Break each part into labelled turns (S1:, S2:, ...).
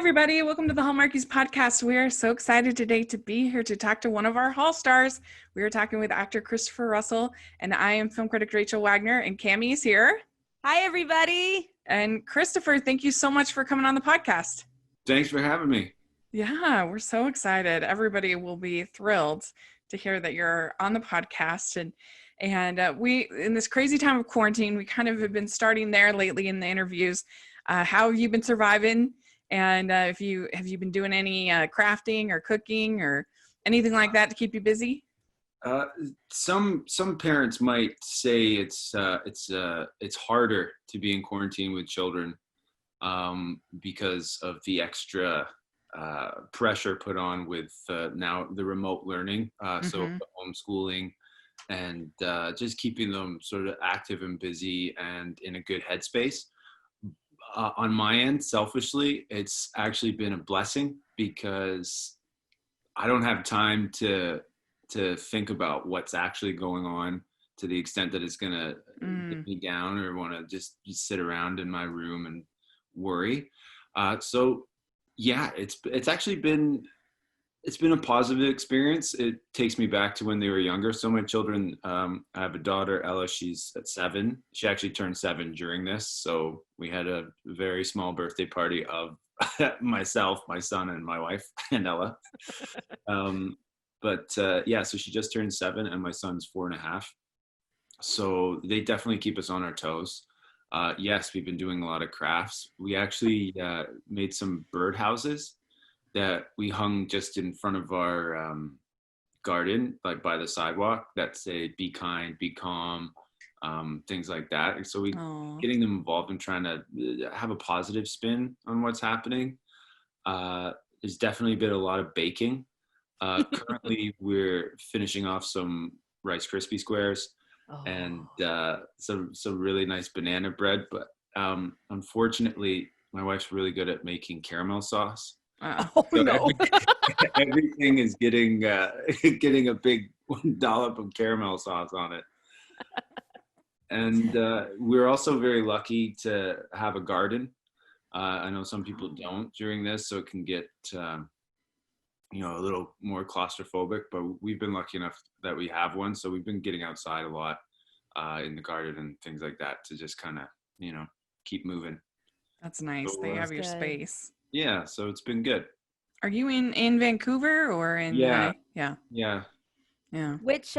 S1: everybody. Welcome to the Hallmarkies podcast. We are so excited today to be here to talk to one of our Hall stars. We are talking with actor Christopher Russell, and I am film critic Rachel Wagner, and Cammie is here.
S2: Hi, everybody.
S1: And Christopher, thank you so much for coming on the podcast.
S3: Thanks for having me.
S1: Yeah, we're so excited. Everybody will be thrilled to hear that you're on the podcast. And we, in this crazy time of quarantine, we kind of have been starting there lately in the interviews. How have you been surviving? And have you been doing any crafting or cooking or anything like that to keep you busy?
S3: Some parents might say it's harder to be in quarantine with children because of the extra pressure put on with now the remote learning, so homeschooling and just keeping them sort of active and busy and in a good headspace. On my end, selfishly, it's actually been a blessing because I don't have time to think about what's actually going on to the extent that it's going to get me down or want to just sit around in my room and worry. So yeah, it's actually been a positive experience. It takes me back to when they were younger. So my children, I have a daughter, Ella, she's at 7. She actually turned 7 during this. So we had a very small birthday party of myself, my son, and my wife, and Ella. Yeah, so she just turned 7 and my son's 4.5. So they definitely keep us on our toes. Yes, we've been doing a lot of crafts. We actually made some birdhouses that we hung just in front of our garden, like by the sidewalk, that say, be kind, be calm, things like that. And so getting them involved in trying to have a positive spin on what's happening. There's definitely been a lot of baking. Currently, we're finishing off some Rice Krispie squares and some really nice banana bread. But unfortunately, my wife's really good at making caramel sauce.
S2: Oh, so no.
S3: Everything is getting a big dollop of caramel sauce on it. And we're also very lucky to have a garden. I know some people don't during this, so it can get a little more claustrophobic, but we've been lucky enough that we have one. So we've been getting outside a lot in the garden and things like that to just kind of, keep moving.
S1: That's nice.
S3: So,
S1: they have your space.
S3: Yeah, so it's been good.
S1: Are you in Vancouver or in?
S3: Yeah.
S1: Yeah.
S2: Which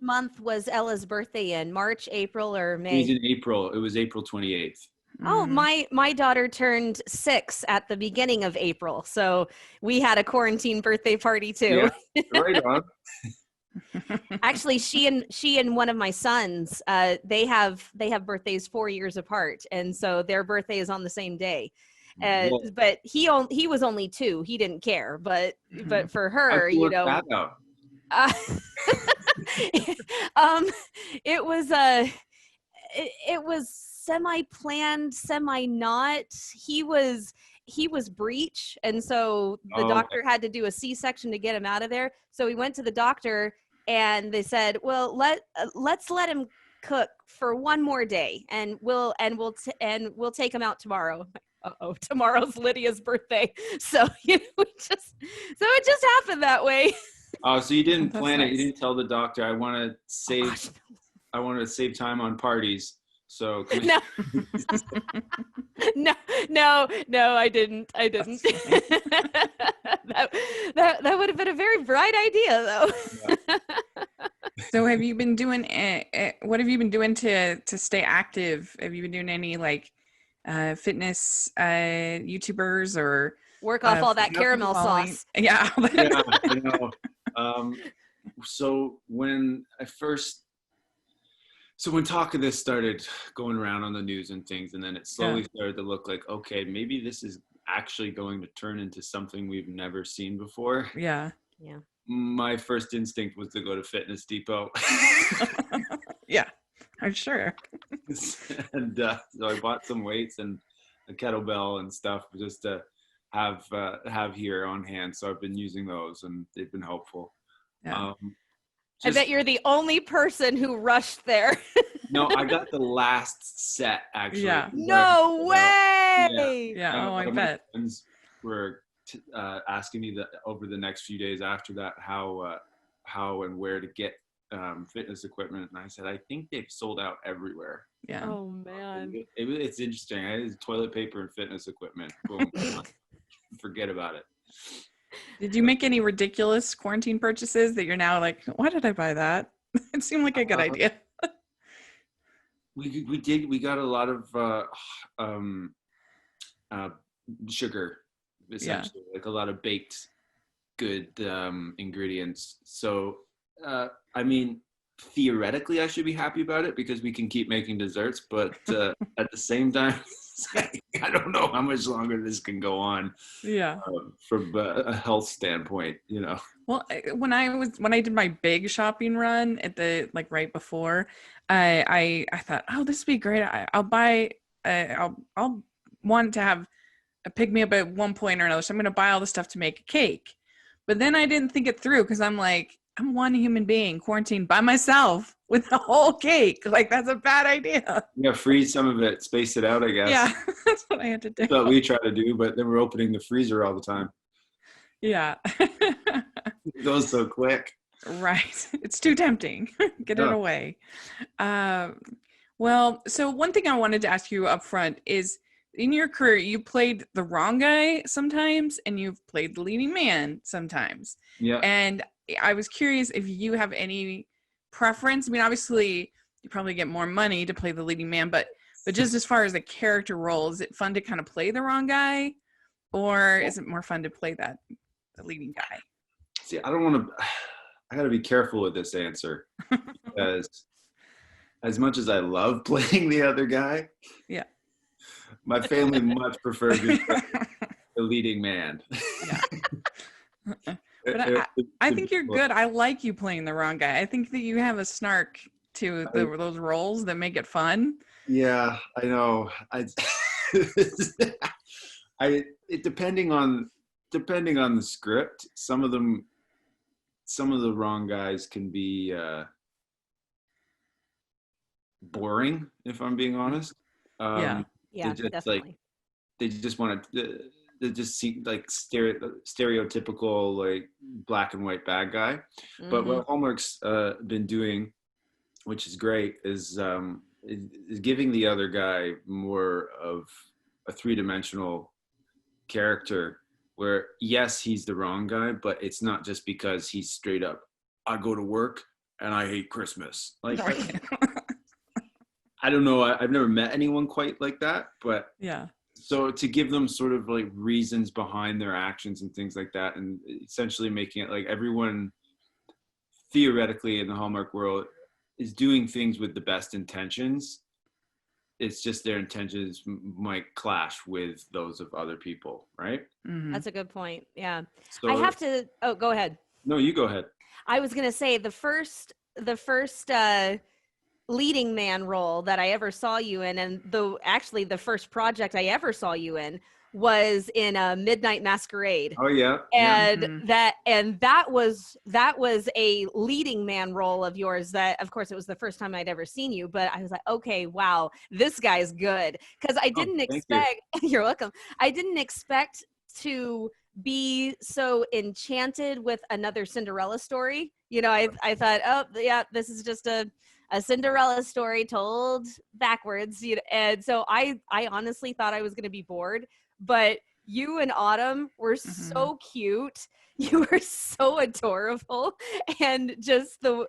S2: month was Ella's birthday in? March, April, or May?
S3: It was in April. It was April 28th.
S2: Oh, my daughter turned 6 at the beginning of April, so we had a quarantine birthday party too.
S3: Yeah, right on.
S2: Actually, she and one of my sons, they have birthdays 4 years apart, and so their birthday is on the same day. But he was only 2. He didn't care, but for her, it was semi-planned, semi-not. He was breech, and so the doctor had to do a C-section to get him out of there. So we went to the doctor, and they said, "Well, let's let him cook for one more day, and we'll take him out tomorrow." Tomorrow's Lydia's birthday, so it just happened that way.
S3: Oh, so you didn't plan
S1: nice.
S3: it? You didn't tell the doctor, I want to save time on parties. So
S2: no, I didn't. that would have been a very bright idea, though.
S3: Yeah.
S1: So have you been doing? What have you been doing to stay active? Have you been doing any fitness YouTubers or
S2: work off all that caramel sauce?
S1: Yeah.
S3: Yeah, I know. So when talk of this started going around on the news and things, and then it slowly started to look like, okay, maybe this is actually going to turn into something we've never seen before.
S1: Yeah.
S3: My first instinct was to go to Fitness Depot.
S1: Yeah, I'm sure.
S3: And so I bought some weights and a kettlebell and stuff just to have here on hand. So I've been using those, and they've been helpful.
S1: Yeah.
S2: I bet you're the only person who rushed there.
S3: No, I got the last set actually.
S1: Yeah.
S2: No way.
S1: Yeah. Oh, I bet.
S3: asking me that over the next few days after that how and where to get fitness equipment, and I said I think they've sold out everywhere.
S1: Yeah.
S2: Oh man.
S3: It's interesting. I had toilet paper and fitness equipment. Boom. Forget about it.
S1: Did you make any ridiculous quarantine purchases that you're now like, why did I buy that? It seemed like a good idea.
S3: We did. We got a lot of sugar, essentially, like a lot of baked good ingredients. So, I mean, theoretically, I should be happy about it because we can keep making desserts. But at the same time, I don't know how much longer this can go on.
S1: Yeah.
S3: From a health standpoint, you know.
S1: Well, when I did my big shopping run at the right before, I thought, oh, this would be great. I'll buy. I'll want to have a pick me up at one point or another. So I'm going to buy all the stuff to make a cake. But then I didn't think it through because I'm like, I'm one human being quarantined by myself with the whole cake. Like, that's a bad idea.
S3: Yeah, freeze some of it, space it out, I guess.
S1: Yeah, that's what I had to do.
S3: That's what we try to do, but then we're opening the freezer all the time.
S1: Yeah.
S3: It goes so quick.
S1: Right. It's too tempting. Get it away. Well, so one thing I wanted to ask you up front is, in your career, you played the wrong guy sometimes, and you've played the leading man sometimes.
S3: Yeah.
S1: And I was curious if you have any preference. I mean, obviously, you probably get more money to play the leading man, but just as far as the character role, is it fun to kind of play the wrong guy, or is it more fun to play the leading guy?
S3: See, I got to be careful with this answer because as much as I love playing the other guy,
S1: yeah,
S3: my family much prefers me playing the leading man.
S1: Yeah. But I think you're good. I like you playing the wrong guy. I think that you have a snark to those roles that make it fun.
S3: Yeah, I know. Depending on the script, some of the wrong guys can be boring, if I'm being honest.
S2: Yeah,
S3: just,
S2: definitely.
S3: They just want to. They just seem like stereotypical, like black and white bad guy. Mm-hmm. But what Hallmark's been doing, which is great, is giving the other guy more of a three-dimensional character where, yes, he's the wrong guy, but it's not just because he's straight up, I go to work and I hate Christmas. Like, I don't know. I've never met anyone quite like that, but yeah. So to give them sort of like reasons behind their actions and things like that, and essentially making it like everyone theoretically in the Hallmark world is doing things with the best intentions. It's just their intentions might clash with those of other people, right?
S2: Mm-hmm. That's a good point. Yeah. So, I have to, go ahead.
S3: No, you go ahead.
S2: I was going to say the first leading man role that I ever saw you in, and the first project I ever saw you in was in a Midnight Masquerade.
S3: Oh yeah.
S2: And
S3: mm-hmm.
S2: that was a leading man role of yours that, of course, it was the first time I'd ever seen you, but I was like, okay, wow, this guy's good. Because I didn't expect, you're welcome. I didn't expect to be so enchanted with another Cinderella story. You know, I thought, oh yeah, this is just a Cinderella story told backwards, you know, and so I honestly thought I was going to be bored, but you and Autumn were so cute. You were so adorable, and just the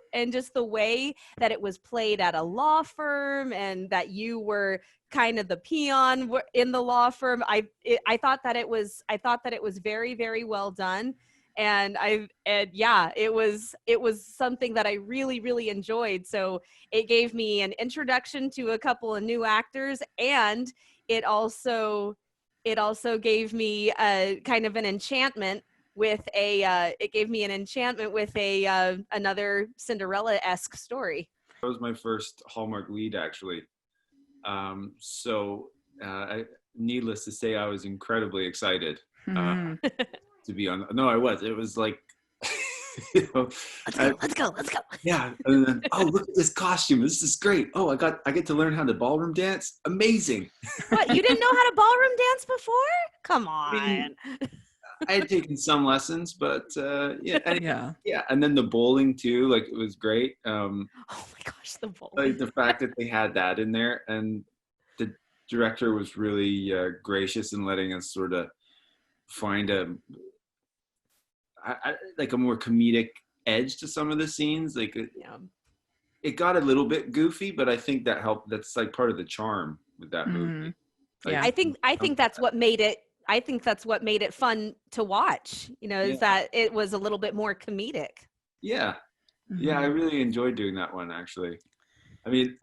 S2: way that it was played at a law firm, and that you were kind of the peon in the law firm. I thought that it was very, very well done. And it was something that I really, really enjoyed. So it gave me an introduction to a couple of new actors, and it also gave me a kind of an enchantment with another Cinderella-esque story.
S3: That was my first Hallmark lead, actually. Needless to say, I was incredibly excited. To be on. No, I was. It was like You know,
S2: Let's go.
S3: yeah. And then, oh, look at this costume. This is great. Oh, I get to learn how to ballroom dance. Amazing.
S2: What, you didn't know how to ballroom dance before? Come on.
S3: I mean, I had taken some lessons, but yeah,
S1: Yeah.
S3: and then the bowling too. Like it was great.
S2: Oh my gosh, the bowling.
S3: Like the fact that they had that in there, and the director was really gracious in letting us sort of find like a more comedic edge to some of the scenes. Like it got a little bit goofy, but I think that helped. That's like part of the charm with that movie. Like,
S2: I think that's what made it. I think that's what made it fun to watch. You know, is that it was a little bit more comedic.
S3: Yeah, yeah, I really enjoyed doing that one actually. I mean,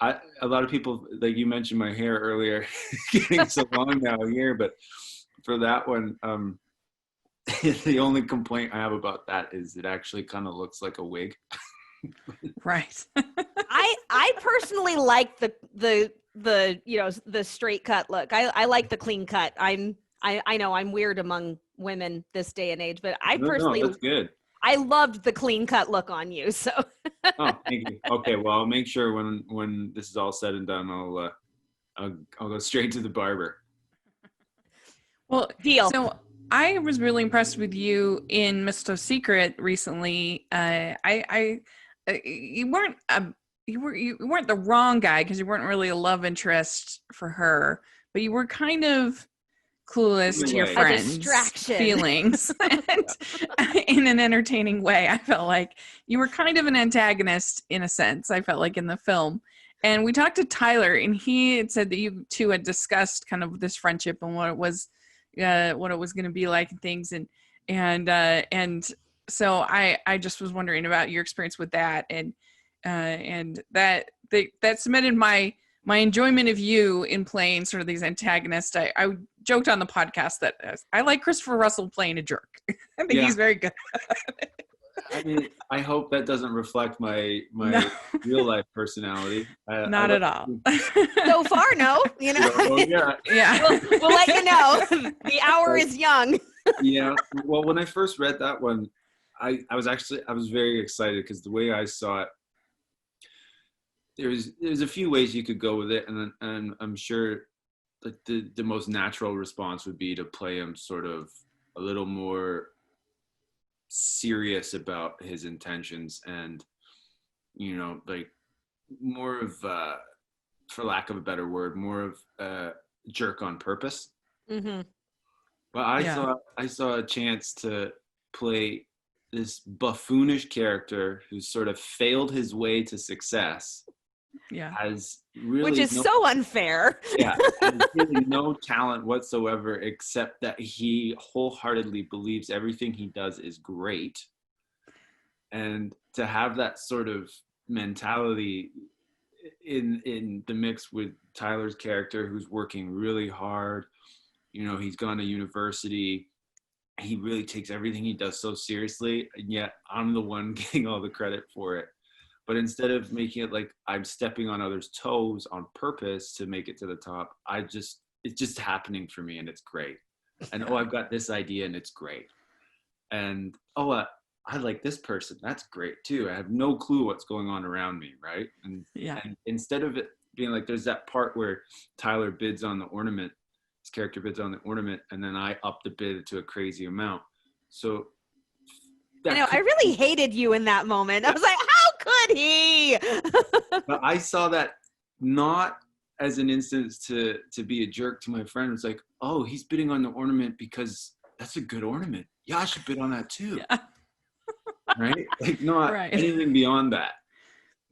S3: a lot of people, like you mentioned my hair earlier, getting so long now here, but for that one, the only complaint I have about that is it actually kind of looks like a wig.
S1: Right.
S2: I personally like the the straight cut look. I like the clean cut. I know I'm weird among women this day and age, but I personally
S3: that's good.
S2: I loved the clean cut look on you. So
S3: oh, thank you. Okay, well, I'll make sure when this is all said and done, I'll go straight to the barber.
S1: Well,
S2: deal.
S1: So I was really impressed with you in Misto Secret recently. You weren't you weren't the wrong guy because you weren't really a love interest for her, but you were kind of clueless to your friends' feelings and in an entertaining way. I felt like you were kind of an antagonist in a sense. I felt like in the film. And we talked to Tyler, and he had said that you two had discussed kind of this friendship and what it was going to be like and things. And so I just was wondering about your experience with that, and that cemented my enjoyment of you in playing sort of these antagonists. I joked on the podcast that I like Christopher Russell playing a jerk. I think he's very good.
S3: I mean, I hope that doesn't reflect my real life personality.
S1: Not at all.
S2: So far, no. You know.
S1: Yeah.
S2: We'll let you know. The hour is young.
S3: Yeah. Well, when I first read that one, I was very excited because the way I saw it, there's a few ways you could go with it, and I'm sure that the most natural response would be to play him sort of a little more serious about his intentions, and like more of for lack of a better word, more of a jerk on purpose. But I saw a chance to play this buffoonish character who's sort of failed his way to success. Has really
S2: which is so unfair.
S3: Has really no talent whatsoever, except that he wholeheartedly believes everything he does is great. And to have that sort of mentality in the mix with Tyler's character, who's working really hard, he's gone to university, he really takes everything he does so seriously, and yet I'm the one getting all the credit for it. But instead of making it like I'm stepping on others' toes on purpose to make it to the top, it's just happening for me, and it's great. And I've got this idea, and it's great. And I like this person, that's great too. I have no clue what's going on around me, right? And instead of it being like, there's that part where Tyler bids on the ornament, his character bids on the ornament, and then I up the bid to a crazy amount. So
S2: I really hated you in that moment. I was like, how could he?
S3: But I saw that not as an instance to be a jerk to my friend. It's like, oh, he's bidding on the ornament because that's a good ornament. Yeah, I should bid on that too. Yeah. Right? Like not anything beyond that.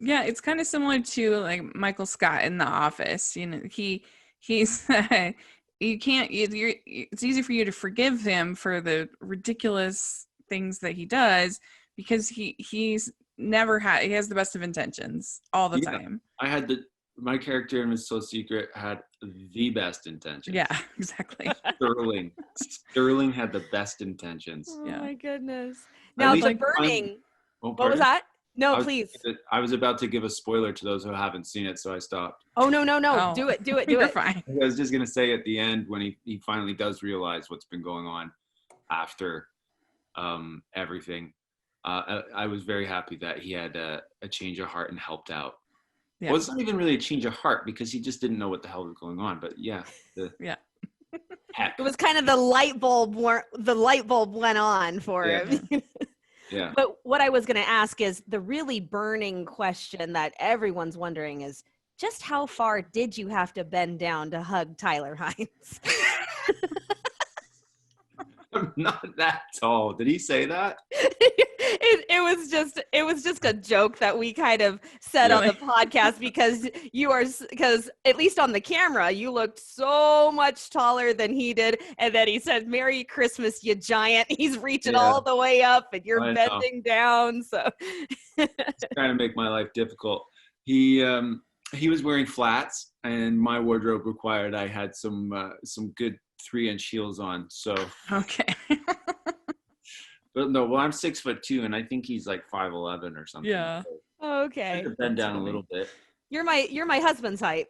S1: Yeah, it's kind of similar to like Michael Scott in The Office. He's you can't. It's easy for you to forgive him for the ridiculous things that he does because he's never had. He has the best of intentions all the time.
S3: My character in Misto Secret had the best intentions.
S1: Yeah, exactly.
S3: Sterling had the best intentions.
S2: Oh my goodness. Now the burning. What was that? No, please.
S3: I was about to give a spoiler to those who haven't seen it, so I stopped.
S2: Oh, no. Oh. Do it.
S1: You're fine.
S3: I was just going to say at the end when he finally does realize what's been going on after everything. I was very happy that he had a change of heart and helped out.
S1: Yeah.
S3: Well, it's not even really a change of heart because he just didn't know what the hell was going on. But yeah,
S1: Yeah.
S3: heck,
S2: It was kind of the light bulb went on for
S3: Yeah.
S2: him.
S3: yeah.
S2: But what I was going to ask is the really burning question that everyone's wondering is just how far did you have to bend down to hug Tyler Hines?
S3: I'm not that tall. Did he say that?
S2: It was just a joke that we kind of said on the podcast because at least on the camera you looked so much taller than he did, and then he said "Merry Christmas, you giant." He's reaching all the way up and you're bending down, so
S3: It's trying to make my life difficult. He was wearing flats, and my wardrobe required I had some good 3-inch heels on. So
S1: Okay.
S3: but no, well, I'm 6'2", and I think he's like 5'11" or something.
S1: Yeah.
S3: So
S2: okay.
S3: I could bend down a little bit.
S2: You're my husband's height.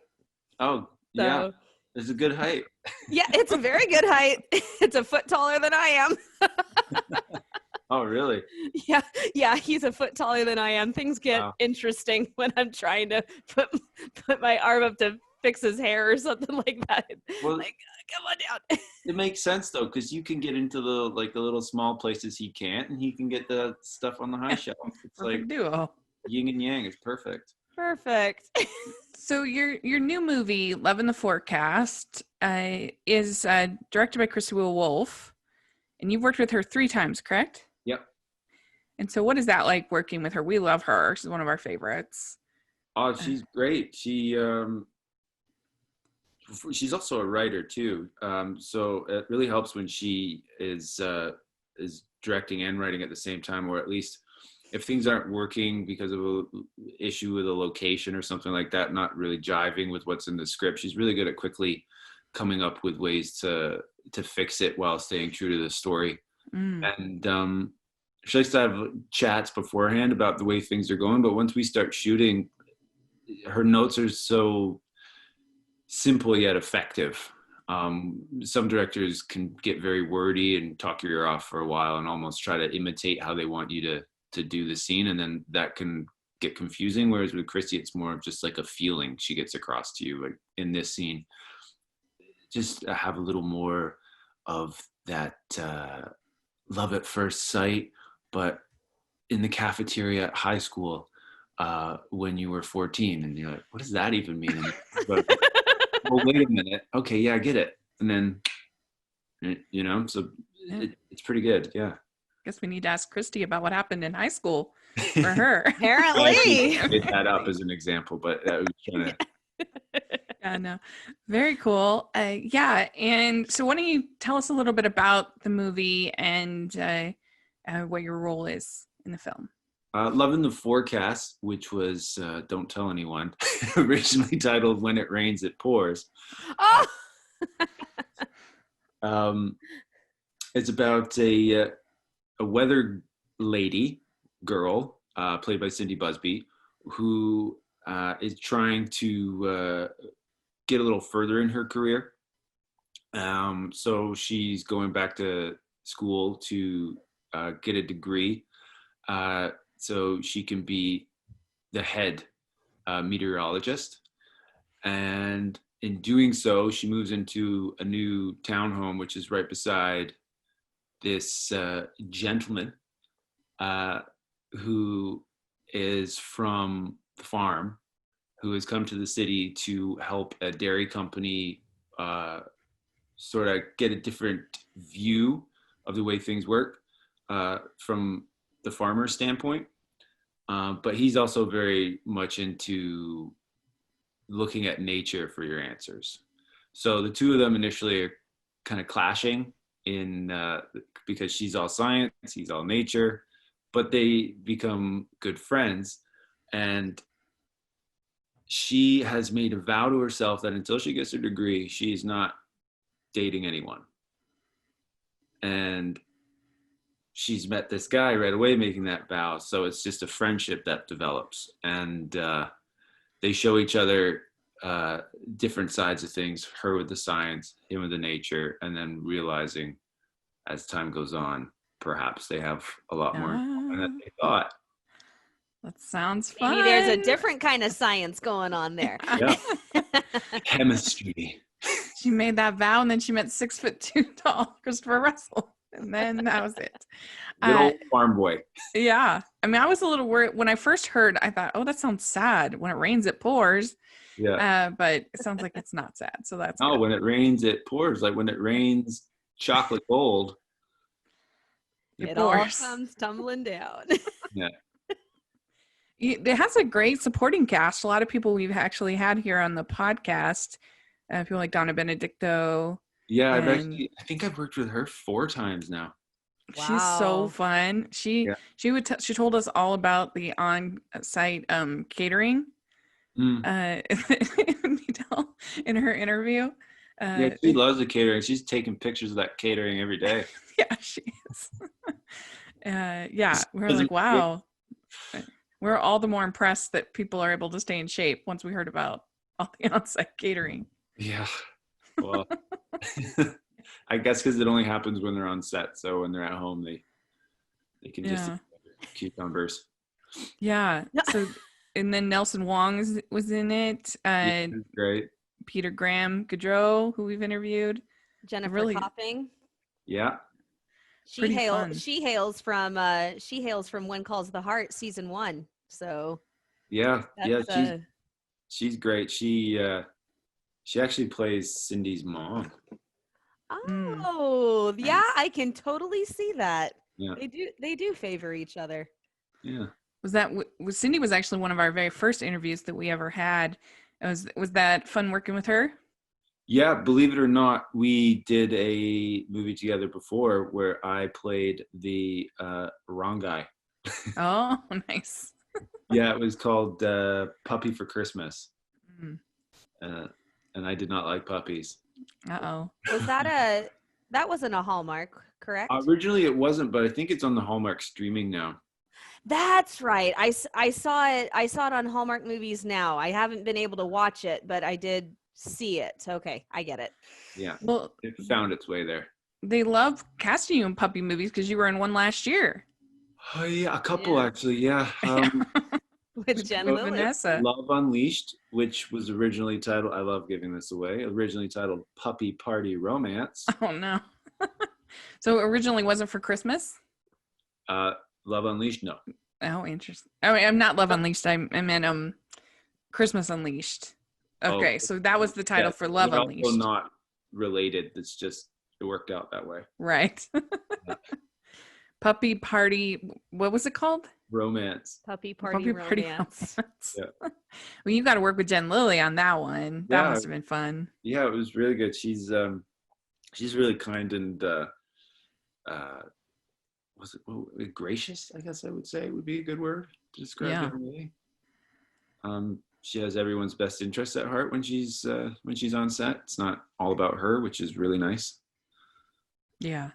S3: Oh, yeah. It's a good height.
S2: Yeah, it's a very good height. It's a foot taller than I am.
S3: Oh, really?
S2: Yeah, he's a foot taller than I am. Things get interesting when I'm trying to put my arm up to fix his hair or something like that.
S3: Well,
S2: like, come on down.
S3: It makes sense though, because you can get into the little small places he can't, and he can get the stuff on the high shelf. It's
S1: Perfect
S3: like
S1: duo.
S3: yin and yang. It's perfect.
S2: Perfect.
S1: So your new movie, Love in the Forecast, is directed by Christy Wolf, and you've worked with her 3 times, correct?
S3: Yep.
S1: And so what is that like working with her? We love her. She's one of our favorites.
S3: Oh, she's great. She's also a writer too. So it really helps when she is directing and writing at the same time, or at least if things aren't working because of an issue with a location or something like that, not really jiving with what's in the script. She's really good at quickly coming up with ways to fix it while staying true to the story. And she likes to have chats beforehand about the way things are going, but once we start shooting, her notes are so simple yet effective. Some directors can get very wordy and talk your ear off for a while and almost try to imitate how they want you to do the scene, and then that can get confusing. Whereas with Christy, it's more of just like a feeling she gets across to you. Like in this scene, just have a little more of that love at first sight, but in the cafeteria at high school when you were 14, and you're like, what does that even mean? But, well, wait a minute. Okay, yeah, I get it. And then, so it's pretty good. Yeah.
S1: Guess we need to ask Christy about what happened in high school for her.
S2: Apparently.
S3: I made that up as an example, but I was trying to.
S1: Yeah, no. Very cool. Yeah. And so why don't you tell us a little bit about the movie and what your role is in the film?
S3: Love in the Forecast, which was Don't Tell Anyone, originally titled When It Rains, It Pours.
S2: Oh!
S3: It's about a weather lady girl, played by Cindy Busby, who is trying to get a little further in her career. So she's going back to school to get a degree so she can be the head meteorologist. And in doing so, she moves into a new townhome, which is right beside this gentleman who is from the farm, who has come to the city to help a dairy company sort of get a different view of the way things work from the farmer's standpoint. But he's also very much into looking at nature for your answers. So the two of them initially are kind of clashing because she's all science, he's all nature, but they become good friends. And she has made a vow to herself that until she gets her degree, she's not dating anyone. And she's met this guy right away making that vow. So it's just a friendship that develops. And they show each other different sides of things, her with the science, him with the nature, and then realizing as time goes on perhaps they have a lot more in common than
S1: Ah,
S3: they thought.
S1: that sounds fun.
S2: Maybe there's a different kind of science going on there.
S3: Yeah. Chemistry.
S1: She made that vow, and then she met 6'2" tall Christopher Russell, and then that was it.
S3: Good old farm boy.
S1: Yeah, I mean, I was a little worried when I first heard. I thought, "Oh, that sounds sad. When it rains, it pours."
S3: Yeah.
S1: But it sounds like it's not sad, so that's
S3: No,
S1: good.
S3: when it rains, it pours. Like when it rains chocolate gold.
S2: It all
S1: pours.
S2: comes tumbling down.
S3: Yeah.
S1: It has a great supporting cast. A lot of people we've actually had here on the podcast. People like Donna Benedicto.
S3: Yeah,
S1: And-
S3: I think I've worked with her 4 times now.
S1: She's so
S2: Wow.
S1: fun. She
S3: Yeah.
S1: she told us all about the on-site catering. In her interview.
S3: Yeah, she loves the catering. She's taking pictures of that catering every day.
S1: Yeah, she is. Yeah, we're
S3: Doesn't-
S1: like, wow. We're all the more impressed that people are able to stay in shape once we heard about all the on-site catering.
S3: Yeah. Well, I guess because it only happens when they're on set. So when they're at home, they can just
S1: Yeah.
S3: eat cucumbers.
S1: Yeah. So, and then Nelson Wong was in it.
S3: Yeah, it's great.
S1: Peter Graham Gaudreau, who we've interviewed.
S2: Jennifer
S1: Really-
S2: Copping.
S3: Yeah.
S1: Pretty fun.
S2: She hails from When Calls the Heart season 1. So
S3: Yeah.
S2: that's,
S3: Yeah. She's great. She actually plays Cindy's mom.
S2: oh yeah,
S1: Nice.
S2: I can totally see that.
S3: Yeah.
S2: They do favor each other.
S3: Yeah.
S1: Was Cindy was actually one of our very first interviews that we ever had. Was that fun working with her?
S3: Yeah, believe it or not, we did a movie together before where I played the wrong guy.
S1: Oh, nice.
S3: Yeah, it was called Puppy for Christmas.
S1: Mm.
S3: And I did not like puppies.
S1: Uh-oh.
S2: Was that wasn't a Hallmark, correct?
S3: Originally it wasn't, but I think it's on the Hallmark streaming now.
S2: That's right. I saw it. I saw it on Hallmark Movies Now. I haven't been able to watch it, but I did see it. Okay, I get it.
S3: Yeah,
S1: Well,
S3: it found its way there.
S1: they love casting you in puppy movies because you were in one last year.
S3: Oh yeah, a couple
S2: Yeah.
S3: actually. Yeah.
S2: With Jen
S1: With
S2: Lilly.
S1: Vanessa.
S3: Love Unleashed, which was originally titled, I love giving this away, originally titled Puppy Party Romance.
S1: Oh no. So it originally wasn't for Christmas?
S3: Love Unleashed, no.
S1: Oh, interesting. I mean, I'm not Love Unleashed. I meant Christmas Unleashed. Okay,
S3: Oh,
S1: so that was the title
S3: yeah,
S1: for Love
S3: they're
S1: Unleashed.
S3: also not related. It's just, it worked out that way.
S1: Right. Puppy Party. What was it called?
S3: Romance.
S2: Puppy Party Romance.
S1: Romance.
S3: Yeah.
S1: Well, you got to work with Jen Lilly on that one. That
S3: Yeah.
S1: must have been fun.
S3: Yeah, it was really good. She's really kind and gracious, I guess I would say would be a good word to describe
S1: Yeah.
S3: it really. She has everyone's best interests at heart when she's on set. It's not all about her, which is really nice.
S1: Yeah.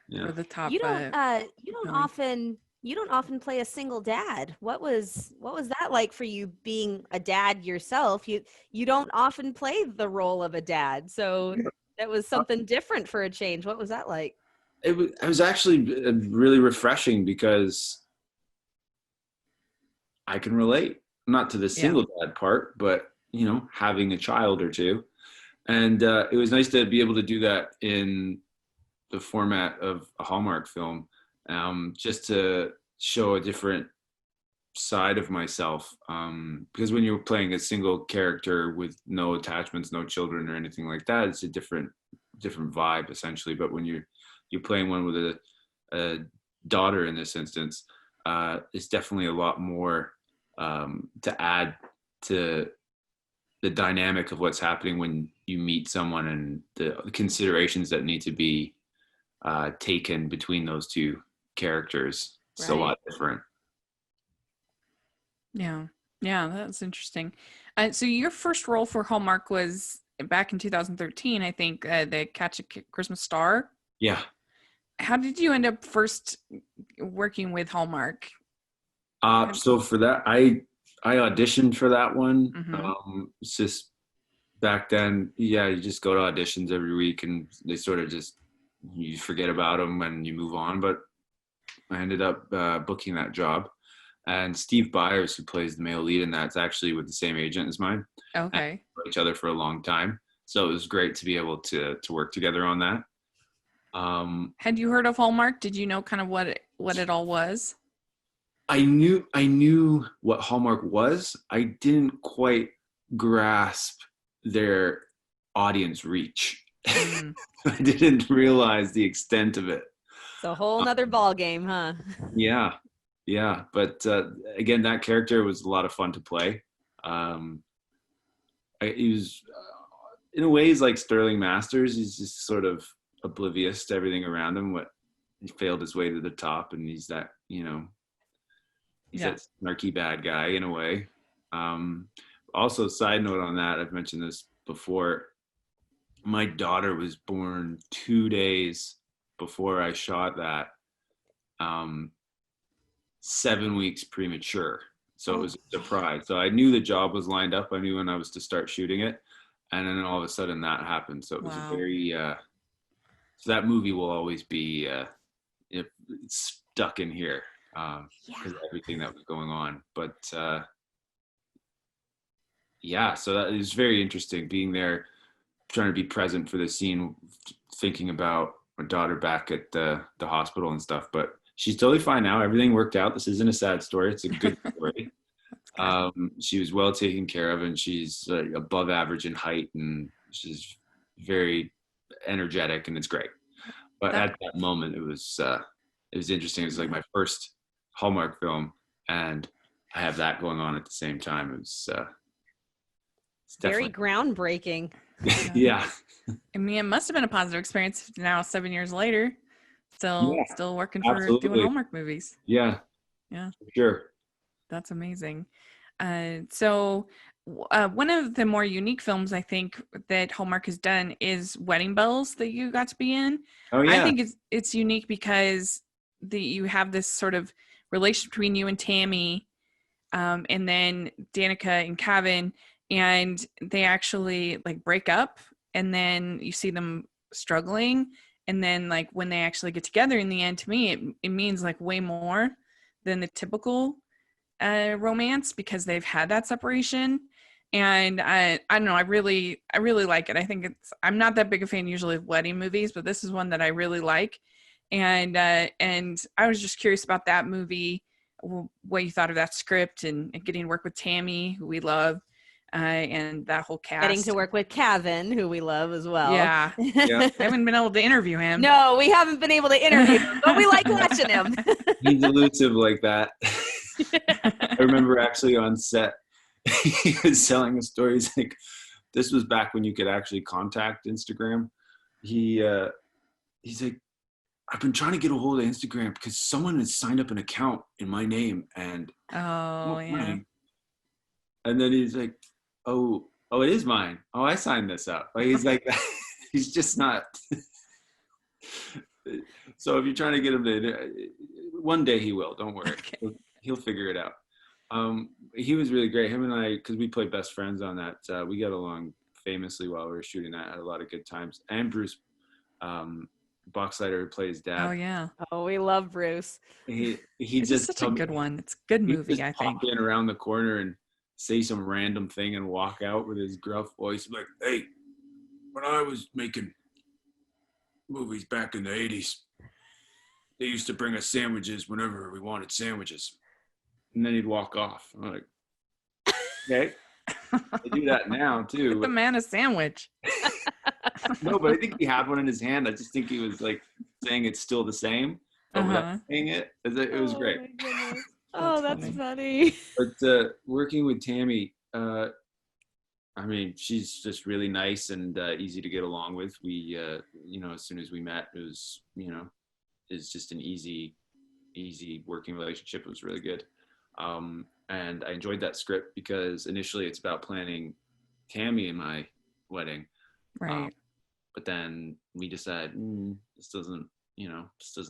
S3: Yeah.
S1: For the top.
S2: You don't
S1: Really?
S2: often play a single dad. What was that like for you being a dad yourself? You don't often play the role of a dad. So that was something different for a change. What was that like?
S3: It was actually really refreshing because I can relate, not to the single dad part, but having a child or two. And it was nice to be able to do that in the format of a Hallmark film, just to show a different side of myself. Because when you're playing a single character with no attachments, no children or anything like that, it's a different vibe essentially. But when you're playing one with a daughter in this instance, it's definitely a lot more to add to the dynamic of what's happening when you meet someone and the considerations that need to be taken between those two characters. It's a lot different.
S1: Yeah. Yeah, that's interesting. So your first role for Hallmark was back in 2013, I think, the Catch a Christmas Star.
S3: Yeah.
S1: How did you end up first working with Hallmark?
S3: So for that, I auditioned for that one.
S1: Mhm.
S3: It's just back then, you just go to auditions every week and they sort of just, you forget about them and you move on. But I ended up booking that job. And Steve Byers, who plays the male lead in that, is actually with the same agent as mine.
S1: Okay.
S3: And we know each other for a long time. So it was great to be able to work together on that.
S1: Had you heard of Hallmark? Did you know kind of what it all was?
S3: I knew what Hallmark was. I didn't quite grasp their audience reach. I didn't realize the extent of it.
S2: It's a whole nother ball game, huh?
S3: Yeah. But again, that character was a lot of fun to play. He was, in a way, he's like Sterling Masters. He's just sort of oblivious to everything around him. He failed his way to the top, and he's that, he's that snarky bad guy in a way. Also, side note on that, I've mentioned this before. My daughter was born 2 days before I shot that. 7 weeks premature. So it was a surprise. So I knew the job was lined up. I knew when I was to start shooting it. And then all of a sudden that happened. So it was a very, so that movie will always be it's stuck in here because of everything that was going on. But so that is very interesting being there, trying to be present for the scene, thinking about my daughter back at the hospital and stuff. But she's totally fine now. Everything worked out. This isn't a sad story. It's a good story. She was well taken care of, and she's above average in height, and she's very energetic, and it's great. But at that moment, it was interesting. It was like my first Hallmark film, and I have that going on at the same time. It was it's
S2: very groundbreaking.
S3: Yeah.
S1: I mean, it must have been a positive experience now, 7 years later. Still working for doing Hallmark movies.
S3: Yeah. For sure.
S1: That's amazing. So one of the more unique films I think that Hallmark has done is Wedding Bells that you got to be in.
S3: Oh yeah.
S1: I think it's unique because you have this sort of relationship between you and Tammy, and then Danica and Kevin, and they actually like break up, and then you see them struggling. And then like when they actually get together in the end, to me, it means like way more than the typical romance because they've had that separation. And I don't know, I really like it. I think I'm not that big a fan usually of wedding movies, but this is one that I really like. And I was just curious about that movie, what you thought of that script and getting to work with Tammy, who we love. And that whole cast.
S2: Getting to work with Kevin, who we love as well.
S1: Yeah. I haven't been able to interview him.
S2: No, we haven't been able to interview him, but we like watching him.
S3: He's elusive like that. I remember actually on set, he was telling a story. He's like, this was back when you could actually contact Instagram. He's like, I've been trying to get a hold of Instagram because someone has signed up an account in my name and and then he's like, oh, it is mine. Oh, I signed this up. Like he's like, he's just not. So if you're trying to get him to, one day he will. Don't worry, he'll figure it out. He was really great. Him and I, because we played best friends on that. We got along famously while we were shooting that. Had a lot of good times. And Bruce Boxleiter, who plays Dad.
S1: Oh yeah.
S2: Oh, we love Bruce.
S1: It's just such a good one. It's a good movie. I think.
S3: Pop in around the corner and say some random thing and walk out with his gruff voice like, hey, when I was making movies back in the 80s, they used to bring us sandwiches whenever we wanted sandwiches. And then he'd walk off. I'm like, okay. They do that now too.
S1: Get the man a sandwich.
S3: No, but I think he had one in his hand. I just think he was like saying it's still the same. But without saying it, it was great.
S2: Oh, that's funny.
S3: But working with Tammy, I mean, she's just really nice and easy to get along with. We, as soon as we met, it was, it's just an easy working relationship. It was really good. And I enjoyed that script because initially it's about planning Tammy and my wedding.
S1: Right.
S3: But then we decided this doesn't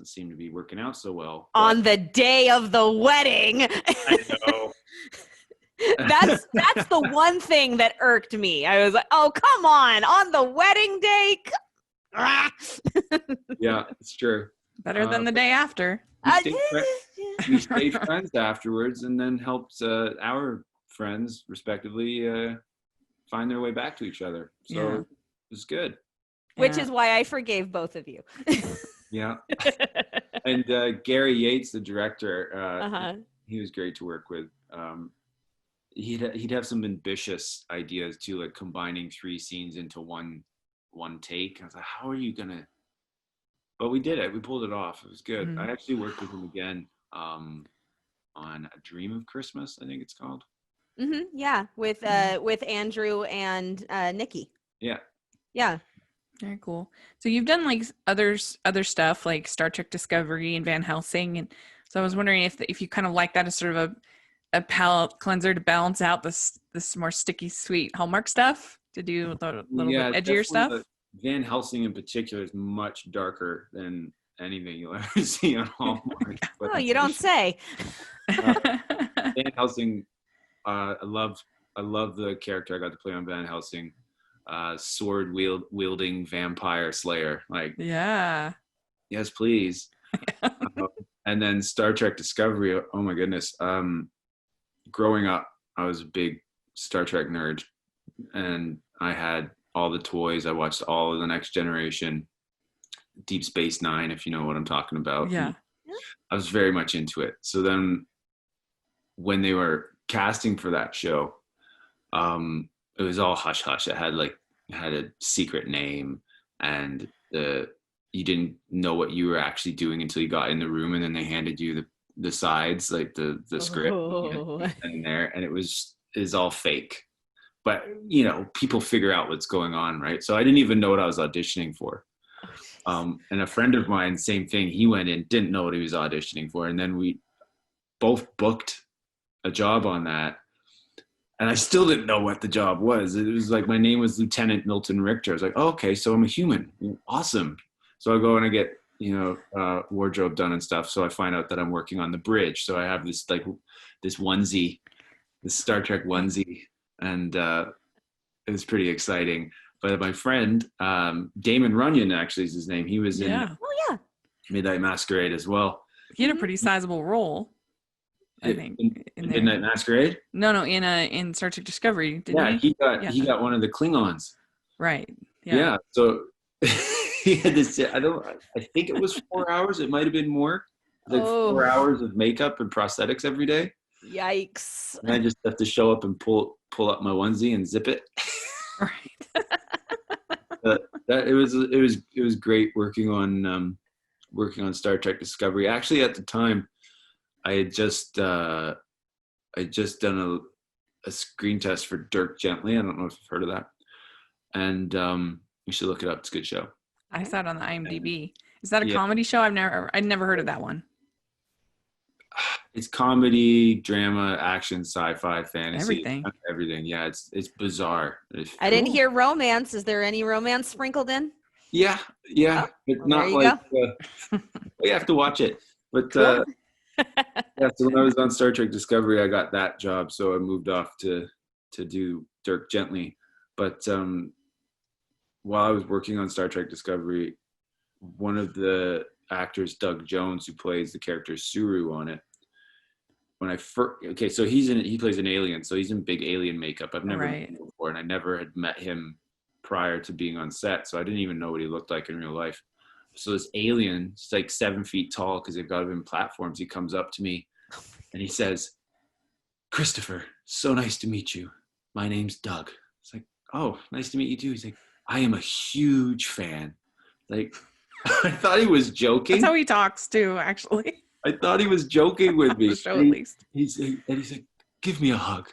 S3: seem to be working out so well.
S2: On the day of the wedding.
S3: I know.
S2: That's the one thing that irked me. I was like, oh, come on the wedding day.
S3: Yeah, it's true.
S1: Better than the day after.
S3: We stayed friends afterwards, and then helped our friends, respectively, find their way back to each other. So it was good.
S2: Which is why I forgave both of you.
S3: Yeah. And Gary Yates, the director, he was great to work with. He'd have some ambitious ideas too, like combining 3 scenes into one take. I was like, how are you gonna? But we did it. We pulled it off. It was good.
S1: Mm-hmm.
S3: I actually worked with him again on A Dream of Christmas, I think it's called.
S2: Mm-hmm. Yeah, with Andrew and Nikki.
S3: Yeah.
S2: Yeah.
S1: Very cool. So you've done like other stuff like Star Trek Discovery and Van Helsing, and so I was wondering if you kind of like that as sort of a palate cleanser to balance out this more sticky sweet Hallmark stuff, to do a little bit edgier stuff.
S3: Van Helsing in particular is much darker than anything you'll ever see on Hallmark.
S2: Oh, you don't say.
S3: Van Helsing, I love the character I got to play on Van Helsing. Sword wielding vampire slayer. Like, yeah, yes, please. And then Star Trek Discovery. Oh my goodness. Growing up, I was a big Star Trek nerd, and I had all the toys. I watched all of The Next Generation, Deep Space Nine, if you know what I'm talking about.
S1: Yeah.
S3: I was very much into it. So then when they were casting for that show, it was all hush hush. It had a secret name, and you didn't know what you were actually doing until you got in the room, and then they handed you the sides, like the script in there, and it was all fake. But people figure out what's going on, right? So I didn't even know what I was auditioning for. And a friend of mine, same thing. He went in, didn't know what he was auditioning for, and then we both booked a job on that. And I still didn't know what the job was. It was like, my name was Lieutenant Milton Richter. I was like, oh, okay, so I'm a human. Awesome. So I go and I get, wardrobe done and stuff. So I find out that I'm working on the bridge. So I have this onesie, this Star Trek onesie. And it was pretty exciting. But my friend, Damon Runyon actually is his name. He was in Midnight Masquerade as well.
S1: He had a pretty sizable role, I think.
S3: In Midnight Masquerade?
S1: No, in Star Trek Discovery, didn't
S3: he? He got one of the Klingons.
S1: Right.
S3: Yeah. So he had this. I think it was 4 hours. It might have been more. Like 4 hours of makeup and prosthetics every day.
S2: Yikes!
S3: And I just have to show up and pull up my onesie and zip it.
S1: Right.
S3: It was great working on Star Trek Discovery. Actually, at the time, I had just done a screen test for Dirk Gently. I don't know if you've heard of that. And you should look it up. It's a good show.
S1: I saw it on the IMDb. Is that a comedy show? I'd never heard of that one.
S3: It's comedy, drama, action, sci-fi, fantasy,
S1: everything.
S3: Yeah, it's bizarre.
S2: I didn't hear romance. Is there any romance sprinkled in?
S3: Yeah. It's not like you have to watch it. But so when I was on Star Trek Discovery, I got that job, so I moved off to do Dirk Gently. But while I was working on Star Trek Discovery, one of the actors, Doug Jones, who plays the character Suru on it, so he plays an alien, so he's in big alien makeup. I've never met him before, and I never had met him prior to being on set, so I didn't even know what he looked like in real life. So this alien, it's like 7 feet tall because they've got him in platforms. He comes up to me and he says, "Christopher, so nice to meet you. My name's Doug." It's like, "Oh, nice to meet you too." He's like, "I am a huge fan." Like, I thought he was joking.
S1: That's how he talks too, actually.
S3: I thought he was joking with me.
S1: The show, at least.
S3: He's like, "Give me a hug.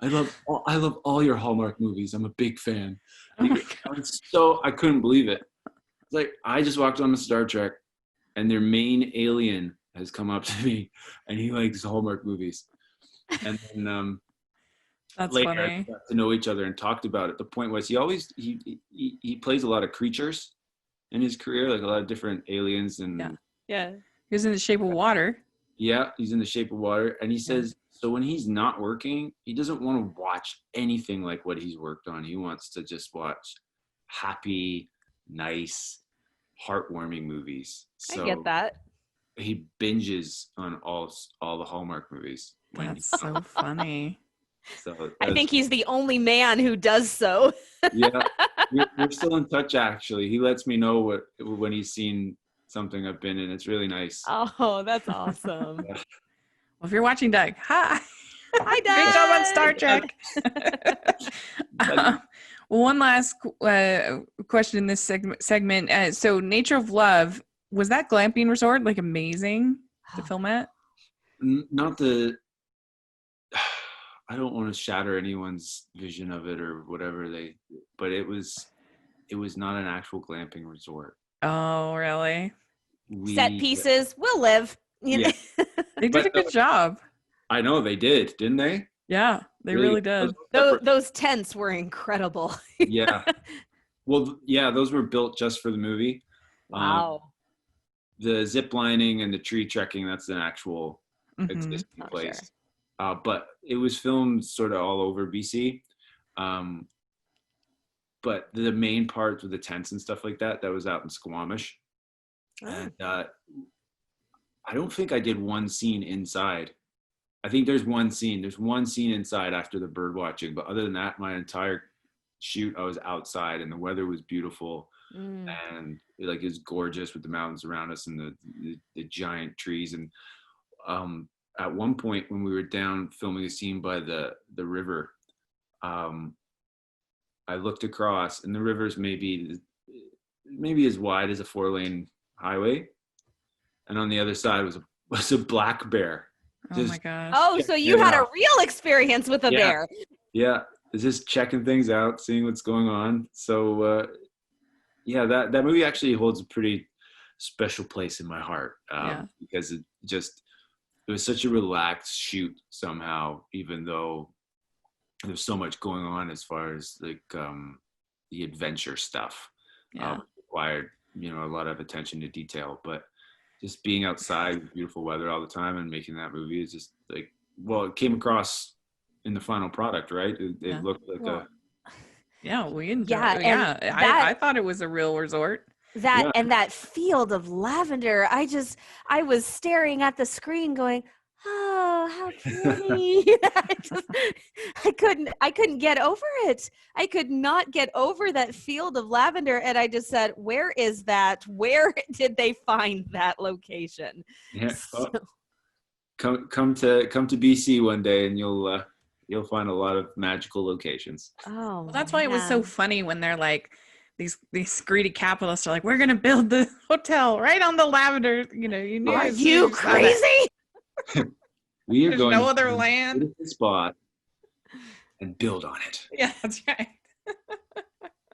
S3: I love all your Hallmark movies. I'm a big fan." I couldn't believe it. It's like, I just walked on to Star Trek, and their main alien has come up to me, and he likes Hallmark movies. And then
S1: that's
S3: later
S1: funny.
S3: we got to know each other and talked about it. The point was, he plays a lot of creatures in his career, like a lot of different aliens and
S2: yeah.
S1: He was in The Shape of Water.
S3: Yeah, he's in The Shape of Water, and he says so when he's not working, he doesn't want to watch anything like what he's worked on. He wants to just watch happy, nice, heartwarming movies. So
S2: I get that.
S3: he binges on all the Hallmark movies.
S1: That's so funny.
S3: So
S2: I think he's the only man who does so.
S3: yeah, we're still in touch. Actually, he lets me know when he's seen something I've been in. It's really nice.
S2: Oh, that's awesome.
S3: Yeah.
S1: Well, if you're watching, Doug, hi.
S2: Hi, Doug.
S1: Great job on Star Trek. One last question in this segment. So, Nature of Love, was that glamping resort like amazing to film at?
S3: Not the. I don't want to shatter anyone's vision of it or whatever but it was not an actual glamping resort.
S1: Oh, really?
S2: Set pieces will live.
S3: Yeah.
S1: They did a good job.
S3: I know they did, didn't they?
S1: Yeah, they really did.
S2: Those tents were incredible.
S3: Yeah. Well, yeah, those were built just for the movie.
S2: Wow.
S3: The zip lining and the tree trekking, that's an actual existing place. Sure. But it was filmed sort of all over BC. But the main parts with the tents and stuff like that was out in Squamish. Oh. And I don't think I did one scene inside. I think there's one scene inside after the bird watching. But other than that, my entire shoot, I was outside and the weather was beautiful. And like it's gorgeous with the mountains around us and the giant trees. And at one point when we were down filming a scene by the river, I looked across and the river's maybe as wide as a 4-lane highway, and on the other side was a black bear.
S1: Oh my gosh!
S2: Oh, so you had a real experience with a bear?
S3: Yeah, just checking things out, seeing what's going on. So that movie actually holds a pretty special place in my heart because it was such a relaxed shoot somehow, even though there's so much going on as far as like the adventure stuff. Required, a lot of attention to detail, but just being outside with beautiful weather all the time and making that movie is just like, well, it came across in the final product, right? It looked like
S1: we enjoyed it. I thought it was a real resort.
S2: And that field of lavender, I was staring at the screen going, oh, how pretty. I couldn't get over it. I could not get over that field of lavender. And I just said, where is that? Where did they find that location?
S3: Yeah. So. Come to BC one day and you'll find a lot of magical locations.
S2: Oh,
S1: well, that's why it was so funny when they're like, these greedy capitalists are like, we're going to build the hotel right on the lavender. You knew.
S2: Are you crazy?
S3: We are
S1: There's
S3: going
S1: no other land.
S3: To the spot and build on it.
S1: Yeah, that's right.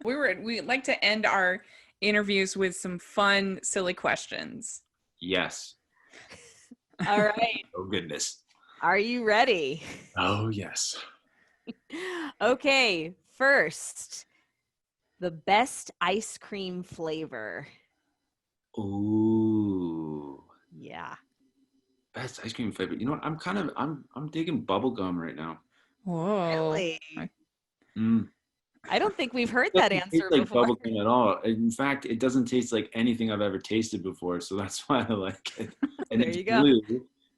S1: We like to end our interviews with some fun, silly questions.
S3: Yes.
S2: All right.
S3: Oh goodness.
S2: Are you ready?
S3: Oh yes.
S2: Okay. First, the best ice cream flavor.
S3: Ooh.
S2: Yeah.
S3: Best ice cream flavor. You know what? I'm digging bubblegum right now.
S1: Whoa.
S2: Really? I don't think we've heard that answer
S3: like
S2: before.
S3: Bubblegum at all. In fact, it doesn't taste like anything I've ever tasted before, so that's why I like it. And
S2: there
S3: it's
S2: you go.
S3: blue,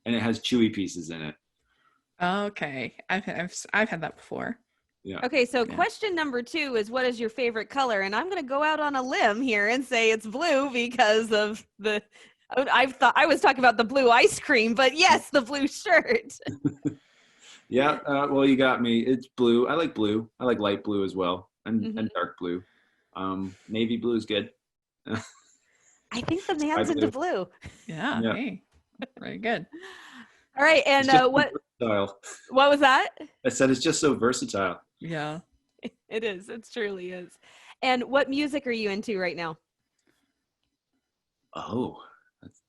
S3: and it has chewy pieces in it.
S1: Okay, I've had that before.
S3: Yeah.
S2: Okay, so question number 2 is, what is your favorite color? And I'm going to go out on a limb here and say it's blue because of the. I was talking about the blue ice cream, but yes, the blue shirt.
S3: Yeah, well, you got me. It's blue. I like blue. I like light blue as well, and dark blue. Navy blue is good.
S2: I think the man's into blue.
S1: Yeah. Hey, very good.
S2: All right, and what was that?
S3: I said it's just so versatile.
S1: Yeah,
S2: it is. It truly is. And what music are you into right now?
S3: Oh,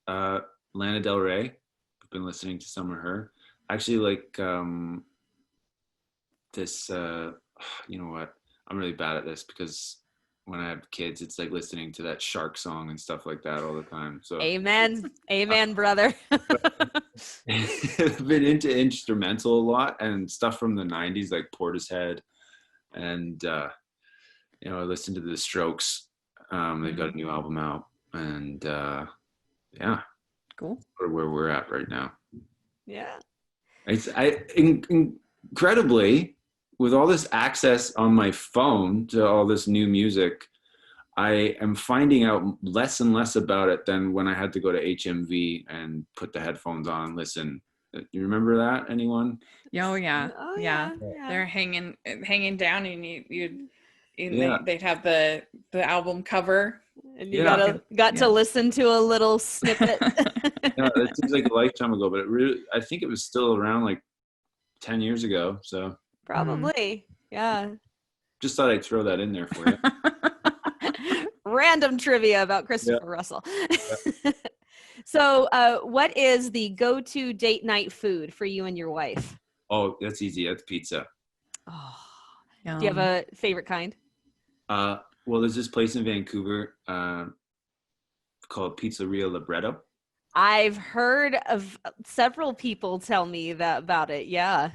S3: Lana Del Rey. I've been listening to some of her. Actually, like this. You know what? I'm really bad at this because when I have kids, it's like listening to that Shark song and stuff like that all the time. So
S2: amen, brother.
S3: I've been into instrumental a lot and stuff from the 90s, like Portishead, and I listened to the Strokes. They've got a new album out, and
S1: Cool.
S3: Or where we're at right now.
S2: Yeah.
S3: Incredibly, with all this access on my phone to all this new music, I am finding out less and less about it than when I had to go to HMV and put the headphones on and listen. You remember that? Anyone?
S1: Oh yeah.
S2: Oh,
S1: Yeah.
S2: yeah.
S1: They're hanging down, and
S3: Yeah.
S1: they'd have the album cover.
S2: And you
S3: Yeah.
S2: got to listen to a little snippet.
S3: Yeah, that seems like a lifetime ago, but I think it was still around like 10 years ago. So
S2: Probably. Yeah.
S3: just thought I'd throw that in there for you.
S2: Random trivia about Christopher Russell. So, what is the go-to date night food for you and your wife?
S3: Oh, that's easy. That's pizza.
S2: Oh, do you have a favorite kind?
S3: Well, there's this place in Vancouver called Pizzeria Libretto.
S2: I've heard of several people tell me that about it. Yeah.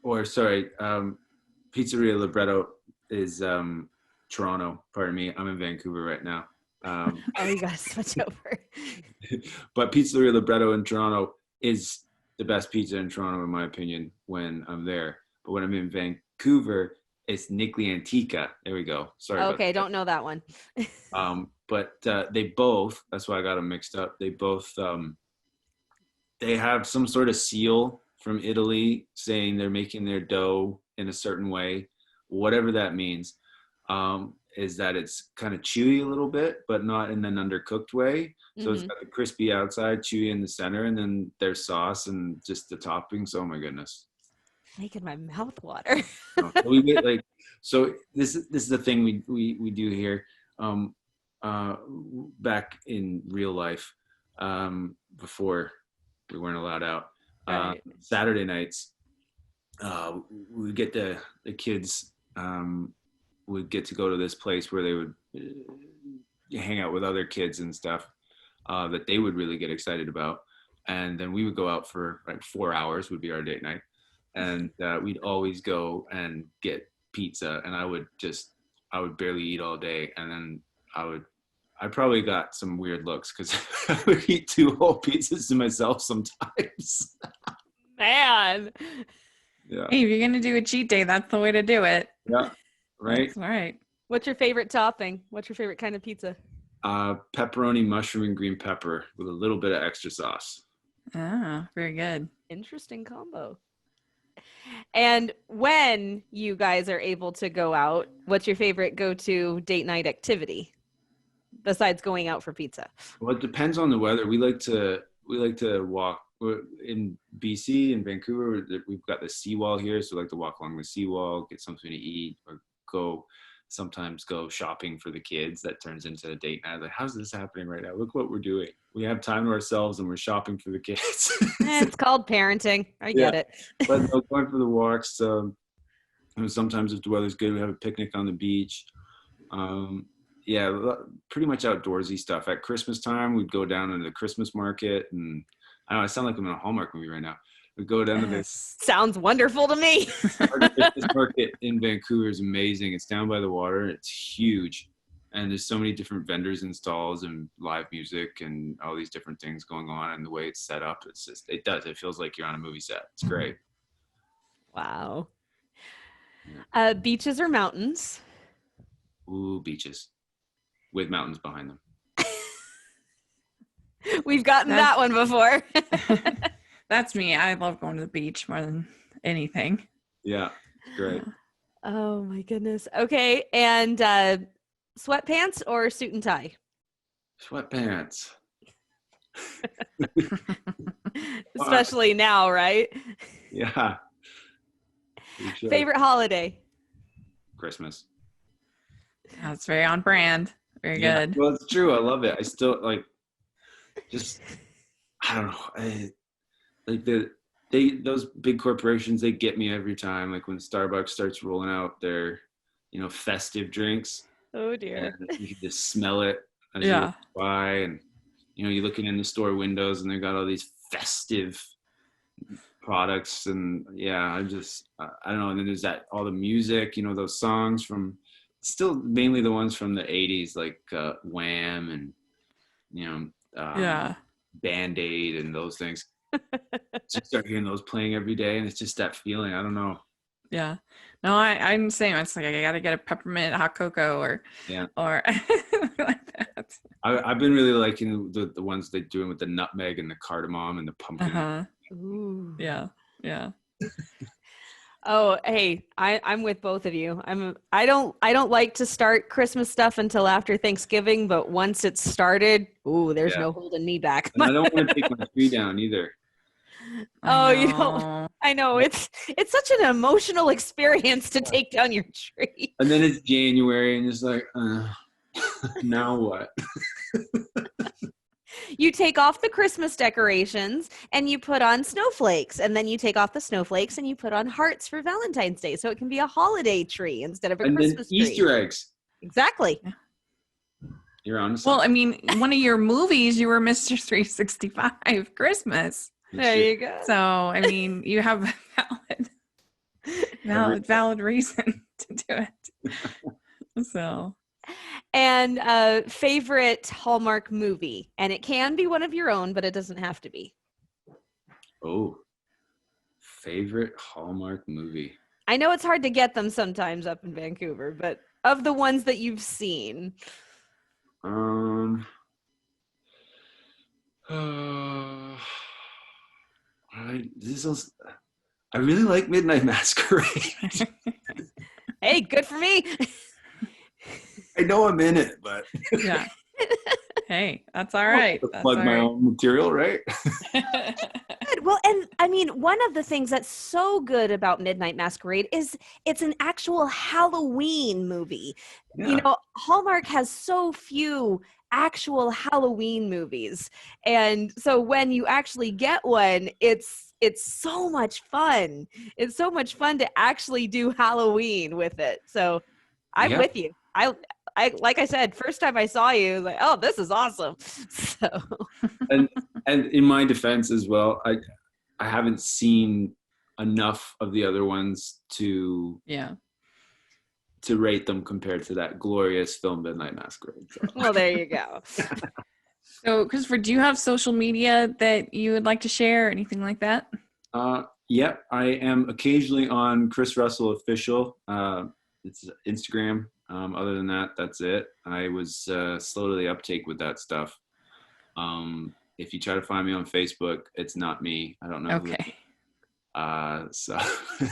S3: Or sorry, Pizzeria Libretto is Toronto. Pardon me, I'm in Vancouver right now.
S2: Oh, you gotta switch over.
S3: But Pizzeria Libretto in Toronto is the best pizza in Toronto, in my opinion, when I'm there. But when I'm in Vancouver, it's Nicli Antica. There we go. Sorry.
S2: Okay, don't know that one.
S3: But they both, that's why I got them mixed up. They both, they have some sort of seal from Italy saying they're making their dough in a certain way. Whatever that means, is that it's kind of chewy a little bit, but not in an undercooked way. So It's got the crispy outside, chewy in the center, and then their sauce and just the toppings. Oh my goodness.
S2: Making my mouth water.
S3: We get like, so this is the thing we do here. Back in real life, before we weren't allowed out,
S2: Right.
S3: Saturday nights, we get the kids would get to go to this place where they would hang out with other kids and stuff that they would really get excited about. And then we would go out for like 4 hours would be our date night. And we'd always go and get pizza, and I would barely eat all day. And then I probably got some weird looks because I would eat 2 whole pizzas to myself sometimes.
S2: Man.
S3: Yeah.
S1: Hey, if you're gonna do a cheat day, that's the way to do it.
S3: Yeah. Right.
S1: That's right.
S2: What's your favorite topping? What's your favorite kind of pizza?
S3: Pepperoni, mushroom, and green pepper with a little bit of extra sauce.
S1: Ah, very good.
S2: Interesting combo. And when you guys are able to go out, what's your favorite go-to date night activity besides going out for pizza?
S3: Well, it depends on the weather. We like to walk. In BC, in Vancouver, we've got the seawall here, so we like to walk along the seawall, get something to eat, or sometimes go shopping for the kids. That turns into a date night. Like, how's this happening right now? Look what we're doing. We have time to ourselves and we're shopping for the kids.
S2: It's called parenting. I get it.
S3: But no, going for the walks. Sometimes if the weather's good, we have a picnic on the beach. Pretty much outdoorsy stuff. At Christmas time, we'd go down into the Christmas market, and I know I sound like I'm in a Hallmark movie right now. We go down to this.
S2: Sounds wonderful to me.
S3: This market in Vancouver is amazing. It's down by the water. It's huge, and there's so many different vendors and stalls and live music and all these different things going on. And the way it's set up, it feels like you're on a movie set. It's great.
S2: Wow. Beaches or mountains?
S3: Ooh, beaches with mountains behind them.
S2: We've gotten that one before.
S1: That's me. I love going to the beach more than anything.
S3: Yeah, great.
S2: Oh my goodness. Okay, and sweatpants or suit and tie?
S3: Sweatpants.
S2: Especially now, right?
S3: Yeah.
S2: Favorite holiday?
S3: Christmas.
S1: That's very on brand. Very good.
S3: Well, it's true. I love it. I still like. Just, I don't know. Those big corporations, they get me every time. Like when Starbucks starts rolling out their, festive drinks.
S2: Oh dear.
S3: You can just smell it as you walk by, and you're looking in the store windows, and they've got all these festive products, and I don't know. And then there's all the music, those songs from, still mainly the ones from the 80s, like Wham and Band-Aid and those things. Just start hearing those playing every day, and it's just that feeling. I don't know.
S1: Yeah. No, I'm the same. It's like I gotta get a peppermint hot cocoa or like that.
S3: I've been really liking the ones they're doing with the nutmeg and the cardamom and the pumpkin.
S1: Uh-huh.
S2: Ooh.
S1: Yeah.
S2: Oh, hey, I'm with both of you. I don't like to start Christmas stuff until after Thanksgiving, but once it's started, there's no holding me back.
S3: And I don't want to take my tree down either.
S2: I know it's such an emotional experience to take down your tree.
S3: And then it's January, and it's like, now what?
S2: You take off the Christmas decorations and you put on snowflakes, and then you take off the snowflakes and you put on hearts for Valentine's Day, so it can be a holiday tree instead of a Christmas tree.
S3: Easter eggs.
S2: Exactly.
S3: You're honest.
S1: Well, I mean, one of your movies, you were Mr. 365 Christmas.
S2: There you go.
S1: So, I mean, you have a valid reason to do it. So.
S2: And favorite Hallmark movie, and it can be one of your own, but it doesn't have to be.
S3: Oh, favorite Hallmark movie.
S2: I know it's hard to get them sometimes up in Vancouver, but of the ones that you've seen.
S3: I really like Midnight Masquerade.
S2: Hey, good for me.
S3: I know I'm in it, but
S1: yeah. Hey, that's all right. That's
S3: plug my own material, right?
S2: Good. Well, and I mean, one of the things that's so good about Midnight Masquerade is it's an actual Halloween movie. Yeah. You know, Hallmark has so few actual Halloween movies, and so when you actually get one, it's so much fun. It's so much fun to actually do Halloween with it. So I'm with you. I like I said, first time I saw you, like, oh, this is awesome. So
S3: and in my defense as well, I haven't seen enough of the other ones to rate them compared to that glorious film Midnight Masquerade. So.
S2: Well, there you go.
S1: So, Christopher, do you have social media that you would like to share or anything like that?
S3: Yep, I am occasionally on Chris Russell Official. It's Instagram. Other than that, that's it. I was slow to the uptake with that stuff. If you try to find me on Facebook, it's not me. I don't know.
S1: Okay.
S3: So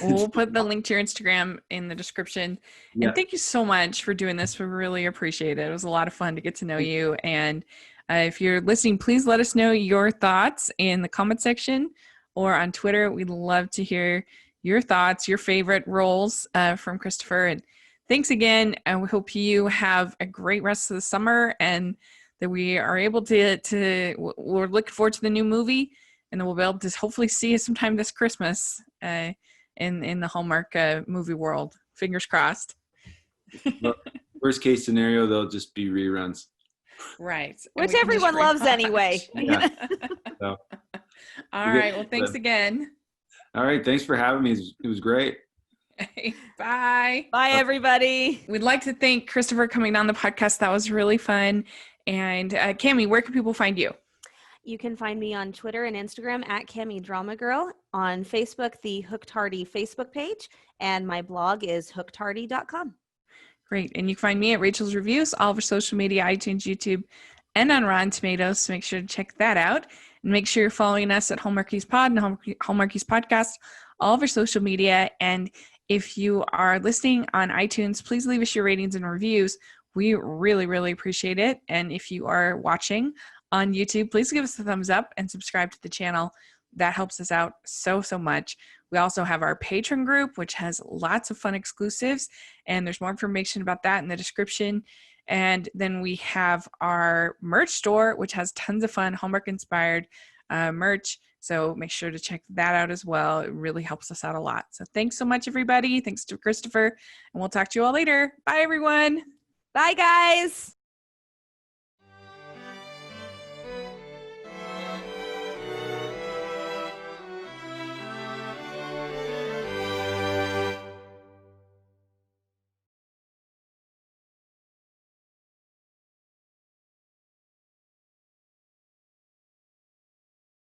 S1: we'll put the link to your Instagram in the description. And thank you so much for doing this. We really appreciate it. It was a lot of fun to get to know you. And if you're listening, please let us know your thoughts in the comment section or on Twitter. We'd love to hear your thoughts, your favorite roles from Christopher. And thanks again. And we hope you have a great rest of the summer and that we are able we're looking forward to the new movie, and then we'll be able to hopefully see you sometime this Christmas in the Hallmark movie world. Fingers crossed.
S3: Well, worst case scenario, they'll just be reruns.
S1: Right.
S2: Which everyone loves anyway.
S3: Yeah. So,
S1: all right. Well, thanks again.
S3: All right. Thanks for having me. It was great.
S1: Bye.
S2: Bye, everybody.
S1: We'd like to thank Christopher coming on the podcast. That was really fun. And Cami, where can people find you?
S2: You can find me on Twitter and Instagram at Cami Drama Girl, on Facebook, the Hooked Hardy Facebook page, and my blog is hookedhardy.com.
S1: Great. And you can find me at Rachel's Reviews, all of our social media, iTunes, YouTube, and on Rotten Tomatoes. So make sure to check that out. And make sure you're following us at Hallmarkies Pod and Hallmarkies Podcast, all of our social media. And if you are listening on iTunes, please leave us your ratings and reviews. We really, really appreciate it. And if you are watching on YouTube, please give us a thumbs up and subscribe to the channel. That helps us out so, so much. We also have our Patreon group, which has lots of fun exclusives. And there's more information about that in the description. And then we have our merch store, which has tons of fun Hallmark-inspired merch. So make sure to check that out as well. It really helps us out a lot. So thanks so much, everybody. Thanks to Christopher. And we'll talk to you all later. Bye, everyone.
S2: Bye, guys.